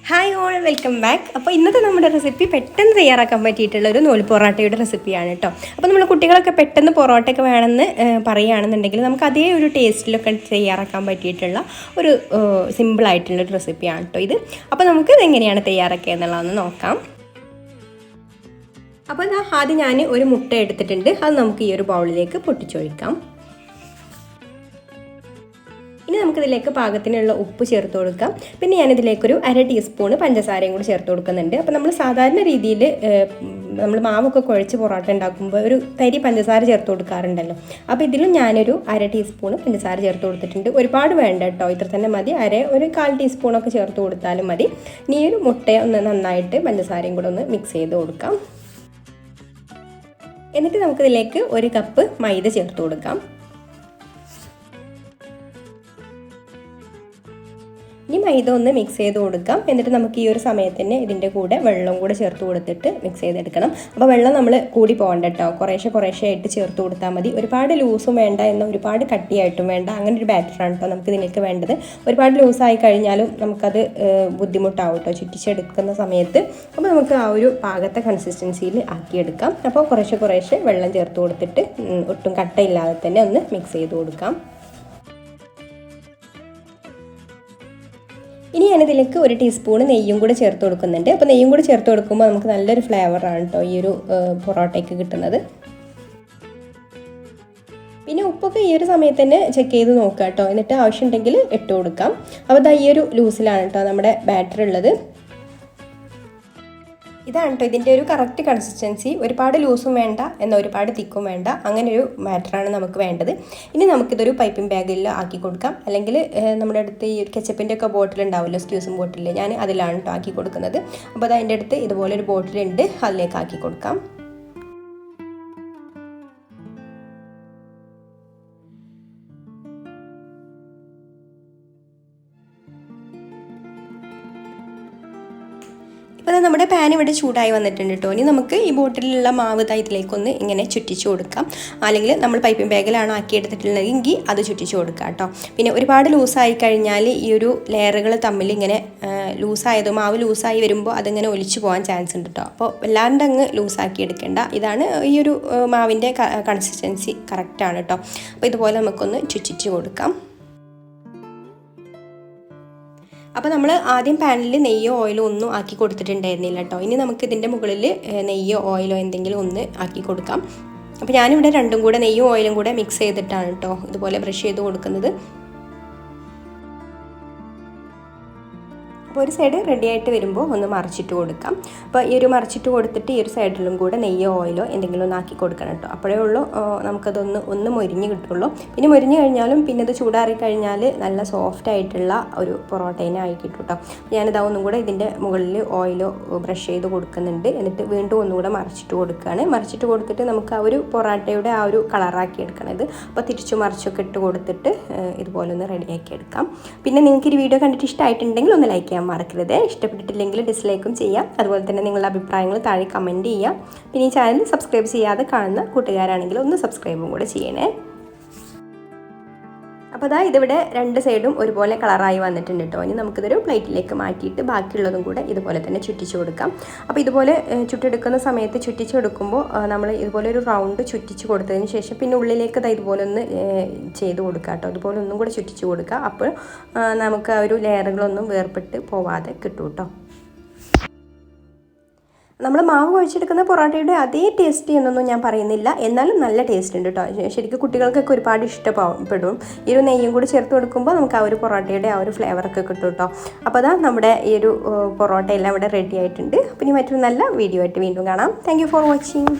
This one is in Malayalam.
Hi all, welcome back. അപ്പോൾ ഇന്നത്തെ നമ്മുടെ റെസിപ്പി പെട്ടെന്ന് തയ്യാറാക്കാൻ പറ്റിയിട്ടുള്ള ഒരു നൂൽ പൊറോട്ടയുടെ റെസിപ്പിയാണ് കേട്ടോ. അപ്പോൾ നമ്മൾ കുട്ടികളൊക്കെ പെട്ടെന്ന് പൊറോട്ടയൊക്കെ വേണമെന്ന് പറയുകയാണെന്നുണ്ടെങ്കിൽ നമുക്ക് അതേ ഒരു ടേസ്റ്റിലൊക്കെ തയ്യാറാക്കാൻ പറ്റിയിട്ടുള്ള ഒരു സിമ്പിളായിട്ടുള്ളൊരു റെസിപ്പിയാണ് കേട്ടോ ഇത്. അപ്പോൾ നമുക്ക് ഇതെങ്ങനെയാണ് തയ്യാറാക്കുക എന്നുള്ളതൊന്ന് നോക്കാം. അപ്പോൾ ആദ്യം ഞാൻ ഒരു മുട്ട എടുത്തിട്ടുണ്ട്. അത് നമുക്ക് ഈ ഒരു ബൗളിലേക്ക് പൊട്ടിച്ചൊഴിക്കാം. ഇനി നമുക്കിതിലേക്ക് പാകത്തിനുള്ള ഉപ്പ് ചേർത്ത് കൊടുക്കാം. പിന്നെ ഞാനിതിലേക്കൊരു 1/2 ടീസ്പൂൺ പഞ്ചസാരയും കൂടി ചേർത്ത് കൊടുക്കുന്നുണ്ട്. അപ്പോൾ നമ്മൾ സാധാരണ രീതിയിൽ നമ്മൾ മാവൊക്കെ കുഴച്ച് പൊറോട്ട ഉണ്ടാക്കുമ്പോൾ ഒരു തരി പഞ്ചസാര ചേർത്ത് കൊടുക്കാറുണ്ടല്ലോ. അപ്പോൾ ഇതിലും ഞാനൊരു 1/2 ടീസ്പൂൺ പഞ്ചസാര ചേർത്ത് കൊടുത്തിട്ടുണ്ട്. ഒരുപാട് വേണ്ട കേട്ടോ, ഇത്ര തന്നെ മതി. ഒരു 1/4 ടീസ്പൂണൊക്കെ ചേർത്ത് കൊടുത്താലും മതി. ഇനി ഒരു മുട്ട ഒന്ന് നന്നായിട്ട് പഞ്ചസാരയും കൂടെ ഒന്ന് മിക്സ് ചെയ്ത് കൊടുക്കാം. എന്നിട്ട് നമുക്കിതിലേക്ക് 1 കപ്പ് മൈദ ചേർത്ത് കൊടുക്കാം. ഇനി മൈദ ഒന്ന് മിക്സ് ചെയ്ത് കൊടുക്കാം. എന്നിട്ട് നമുക്ക് ഈ ഒരു സമയത്തിന് ഇതിൻ്റെ കൂടെ വെള്ളം കൂടെ ചേർത്ത് കൊടുത്തിട്ട് മിക്സ് ചെയ്തെടുക്കണം. അപ്പോൾ വെള്ളം നമ്മൾ കൂടി പോകണ്ട കേട്ടോ, കുറേശ്ശെ ആയിട്ട് ചേർത്ത് കൊടുത്താൽ മതി. ഒരുപാട് ലൂസും വേണ്ട, എന്നാൽ ഒരുപാട് കട്ടിയായിട്ടും വേണ്ട. അങ്ങനെ ഒരു ബാറ്ററാണ് കേട്ടോ നമുക്ക് ഇതിലേക്ക് വേണ്ടത്. ഒരുപാട് ലൂസായി കഴിഞ്ഞാലും നമുക്കത് ബുദ്ധിമുട്ടാവും കേട്ടോ ചുറ്റിച്ചെടുക്കുന്ന സമയത്ത്. അപ്പോൾ നമുക്ക് ആ ഒരു പാകത്തെ കൺസിസ്റ്റൻസിയിൽ ആക്കിയെടുക്കാം. അപ്പോൾ കുറേശ്ശെ വെള്ളം ചേർത്ത് കൊടുത്തിട്ട് ഒട്ടും കട്ടയില്ലാതെ തന്നെ ഒന്ന് മിക്സ് ചെയ്ത് കൊടുക്കാം. ഇനി ഞാനിതിലേക്ക് 1 ടീസ്പൂൺ നെയ്യും കൂടെ ചേർത്ത് കൊടുക്കുന്നുണ്ട്. അപ്പോൾ നെയ്യും കൂടെ ചേർത്ത് കൊടുക്കുമ്പോൾ നമുക്ക് നല്ലൊരു ഫ്ലേവറാണ് കേട്ടോ ഈ ഒരു പൊറോട്ടയ്ക്ക് കിട്ടുന്നത്. പിന്നെ ഉപ്പൊക്കെ ഈ ഒരു സമയത്ത് തന്നെ ചെക്ക് ചെയ്ത് നോക്കുക കേട്ടോ. എന്നിട്ട് ആവശ്യമുണ്ടെങ്കിൽ ഇട്ട് കൊടുക്കാം. അപ്പോൾ ഈ ഒരു ലൂസിലാണ് കേട്ടോ നമ്മുടെ ബാറ്റർ ഉള്ളത്. ഇതാണ് കേട്ടോ ഇതിൻ്റെ ഒരു കറക്റ്റ് കൺസിസ്റ്റൻസി. ഒരുപാട് ലൂസും വേണ്ട, എന്നാൽ ഒരുപാട് തിക്കും വേണ്ട. അങ്ങനെ ഒരു ബാറ്ററാണ് നമുക്ക് വേണ്ടത്. ഇനി നമുക്കിതൊരു പൈപ്പിംഗ് ബാഗിൽ ആക്കി കൊടുക്കാം. അല്ലെങ്കിൽ നമ്മുടെ അടുത്ത് ഈ കെച്ചപ്പിൻ്റെ ഒക്കെ ബോട്ടിൽ ഉണ്ടാവുമല്ലോ, സ്ക്യൂസും ബോട്ടിൽ, ഞാൻ അതിലാണ് കേട്ടോ ആക്കി കൊടുക്കുന്നത്. അപ്പോൾ അത് അതിൻ്റെ അടുത്ത് ഇതുപോലൊരു ബോട്ടിലുണ്ട്, അതിലേക്ക് ആക്കി കൊടുക്കാം. അപ്പോൾ നമ്മുടെ പാൻ ഇവിടെ ചൂടായി വന്നിട്ടുണ്ട് കേട്ടോ. ഇനി നമുക്ക് ഈ ബോട്ടിലുള്ള മാവ് ഇതിലേക്കൊന്ന് ഇങ്ങനെ ചുറ്റിച്ച് കൊടുക്കാം. അല്ലെങ്കിൽ നമ്മൾ പൈപ്പിംഗ് ബാഗിലാണ് ആക്കിയെടുത്തിട്ടുള്ളതെങ്കിൽ അത് ചുറ്റിച്ച് കൊടുക്കാം കേട്ടോ. പിന്നെ ഒരുപാട് ലൂസായി കഴിഞ്ഞാൽ ഈ ഒരു ലെയറുകൾ തമ്മിൽ ഇങ്ങനെ മാവ് ലൂസായി വരുമ്പോൾ അതിങ്ങനെ ഒലിച്ചു പോകാൻ ചാൻസ് ഉണ്ട് കേട്ടോ. അപ്പോൾ വല്ലാണ്ട് അങ്ങ് ലൂസാക്കി എടുക്കേണ്ട. ഇതാണ് ഈ ഒരു മാവിൻ്റെ കൺസിസ്റ്റൻസി കറക്റ്റാണ് കേട്ടോ. അപ്പോൾ ഇതുപോലെ നമുക്കൊന്ന് ചുറ്റിച്ച് കൊടുക്കാം. അപ്പോൾ നമ്മൾ ആദ്യം പാനിൽ നെയ്യോ ഓയിലോ ഒന്നും ആക്കി കൊടുത്തിട്ടുണ്ടായിരുന്നില്ല കേട്ടോ. ഇനി നമുക്ക് ഇതിൻ്റെ മുകളിൽ നെയ്യോ ഓയിലോ എന്തെങ്കിലും ഒന്ന് ആക്കി കൊടുക്കാം. അപ്പോൾ ഞാനിവിടെ രണ്ടും കൂടെ നെയ്യും ഓയിലും കൂടെ മിക്സ് ചെയ്തിട്ടാണ് കേട്ടോ ഇതുപോലെ ബ്രഷ് ചെയ്ത് കൊടുക്കുന്നത്. അപ്പോൾ ഒരു സൈഡ് റെഡി ആയിട്ട് വരുമ്പോൾ ഒന്ന് മറിച്ചിട്ട് കൊടുക്കാം. അപ്പോൾ ഈ ഒരു മറിച്ചിട്ട് കൊടുത്തിട്ട് ഈ ഒരു സൈഡിലും കൂടെ നെയ്യോ ഓയിലോ എന്തെങ്കിലും ഒന്ന് ആക്കി കൊടുക്കണം കേട്ടോ. അപ്പോഴേ ഉള്ളൂ നമുക്കതൊന്ന് മൊരിഞ്ഞ് കിട്ടുള്ളൂ. പിന്നെ മൊരിഞ്ഞ് കഴിഞ്ഞാലും പിന്നെ ഇത് ചൂടാറി കഴിഞ്ഞാൽ നല്ല സോഫ്റ്റ് ആയിട്ടുള്ള ഒരു പൊറോട്ടേനെ ആയി കിട്ടും കേട്ടോ. ഞാനിതാ ഒന്നും കൂടെ ഇതിൻ്റെ മുകളിൽ ഓയിലോ ബ്രഷ് ചെയ്ത് കൊടുക്കുന്നുണ്ട്. എന്നിട്ട് വീണ്ടും ഒന്നുകൂടെ മറിച്ചിട്ട് കൊടുക്കുകയാണ്. മറിച്ചിട്ട് കൊടുത്തിട്ട് നമുക്ക് ആ ഒരു പൊറോട്ടയുടെ ആ ഒരു കളറാക്കി എടുക്കണം ഇത്. അപ്പോൾ തിരിച്ചു മറിച്ചൊക്കെ ഇട്ട് കൊടുത്തിട്ട് ഇതുപോലെ ഒന്ന് റെഡിയാക്കി എടുക്കാം. പിന്നെ നിങ്ങൾക്ക് ഈ വീഡിയോ കണ്ടിട്ട് ഇഷ്ടമായിട്ടുണ്ടെങ്കിൽ ഒന്ന് ലൈക്ക് ചെയ്യാം മറക്കരുത്. ഇഷ്ടപ്പെട്ടിട്ടില്ലെങ്കിൽ ഡിസ്ലൈക്കും ചെയ്യാം. അതുപോലെ തന്നെ നിങ്ങളുടെ അഭിപ്രായങ്ങൾ താഴെ കമൻറ്റ് ചെയ്യാം. പിന്നെ ഈ ചാനൽ സബ്സ്ക്രൈബ് ചെയ്യാതെ കാണുന്ന കൂട്ടുകാരാണെങ്കിൽ ഒന്ന് സബ്സ്ക്രൈബും കൂടെ ചെയ്യണേ. അപ്പോൾ ഇതിവിടെ രണ്ട് സൈഡും ഒരുപോലെ കളറായി വന്നിട്ടുണ്ട് കേട്ടോ. ഇനി നമുക്കിതൊരു പ്ലേറ്റിലേക്ക് മാറ്റിയിട്ട് ബാക്കിയുള്ളതും കൂടെ ഇതുപോലെ തന്നെ ചുറ്റിച്ച് കൊടുക്കാം. അപ്പോൾ ഇതുപോലെ ചുട്ടെടുക്കുന്ന സമയത്ത് ചുറ്റിച്ചെടുക്കുമ്പോൾ നമ്മൾ ഇതുപോലെ ഒരു റൗണ്ട് ചുറ്റിച്ച് കൊടുത്തതിന് ശേഷം പിന്നെ ഉള്ളിലേക്ക് ഇതുപോലെ ഒന്ന് ചെയ്ത് കൊടുക്കുക കേട്ടോ. ഇതുപോലെ ഒന്നും കൂടെ ചുറ്റിച്ച് കൊടുക്കുക. അപ്പോൾ നമുക്ക് ആ ഒരു ലെയറുകളൊന്നും വേർപെട്ട് പോവാതെ കിട്ടും കേട്ടോ. നമ്മൾ മാവ് കുഴച്ചെടുക്കുന്ന പൊറോട്ടയുടെ അതേ ടേസ്റ്റ് എന്നൊന്നും ഞാൻ പറയുന്നില്ല, എന്നാലും നല്ല ടേസ്റ്റ് ഉണ്ട് കേട്ടോ. ശരിക്കും കുട്ടികൾക്കൊക്കെ ഒരുപാട് ഇഷ്ടപ്പെടും. ഈ ഒരു നെയ്യും കൂടി ചേർത്ത് കൊടുക്കുമ്പോൾ നമുക്ക് ആ ഒരു പൊറോട്ടയുടെ ആ ഒരു ഫ്ലേവറൊക്കെ കിട്ടും കേട്ടോ. അപ്പോൾ നമ്മുടെ ഈ ഒരു പൊറോട്ട എല്ലാം ഇവിടെ റെഡി ആയിട്ടുണ്ട്. പിന്നെ മറ്റൊരു നല്ല വീഡിയോ ആയിട്ട് വീണ്ടും കാണാം. Thank you for watching.